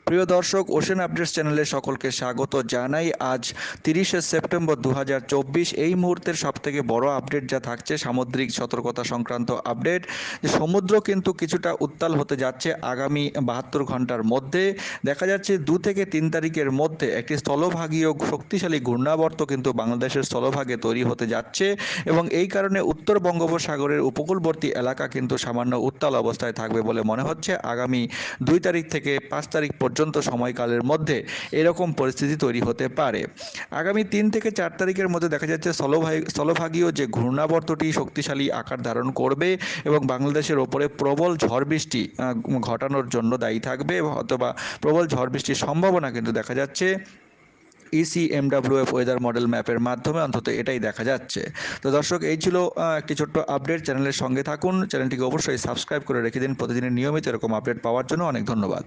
প্রিয় দর্শক, ocean updates চ্যানেলে সকলকে স্বাগত জানাই। আজ 30শে সেপ্টেম্বর 2024। এই মুহূর্তের সবথেকে বড় আপডেট যা থাকছে সামুদ্রিক সতর্কতা সংক্রান্ত আপডেট। যে সমুদ্র কিন্তু কিছুটা উত্তাল হতে যাচ্ছে আগামী 72 ঘন্টার মধ্যে। দেখা যাচ্ছে 2 থেকে 3 তারিখের মধ্যে একটি স্থলভাগীয় শক্তিশালী ঘূর্ণাবর্ত কিন্তু বাংলাদেশের স্থলভাগে তৈরি হতে যাচ্ছে এবং এই কারণে উত্তর বঙ্গোপসাগরের উপকূলবর্তী এলাকা কিন্তু সামান্য উত্তাল অবস্থায় থাকবে বলে মনে হচ্ছে। আগামী 2 তারিখ থেকে 5 তারিখ পর্যন্ত সময়কালের মধ্যে এরকম পরিস্থিতি তৈরি হতে পারে। আগামী 3 থেকে 4 তারিখের মধ্যে দেখা যাচ্ছে স্থলভাগীয় যে ঘূর্ণাবর্তটি শক্তিশালী আকার ধারণ করবে এবং বাংলাদেশের ওপরে প্রবল ঝড় বৃষ্টি ঘটানোর জন্য দায়ী থাকবে, অথবা প্রবল ঝড় বৃষ্টির সম্ভাবনা কিন্তু দেখা যাচ্ছে ECMWF ওয়েদার মডেল ম্যাপের মাধ্যমে, অন্তত এটাই দেখা যাচ্ছে। তো দর্শক, এই ছিল একটি ছোট্ট আপডেট। চ্যানেলের সঙ্গে থাকুন, চ্যানেলটিকে অবশ্যই সাবস্ক্রাইব করে রেখে দিন প্রতিদিনের নিয়মিত এরকম আপডেট পাওয়ার জন্য। অনেক ধন্যবাদ।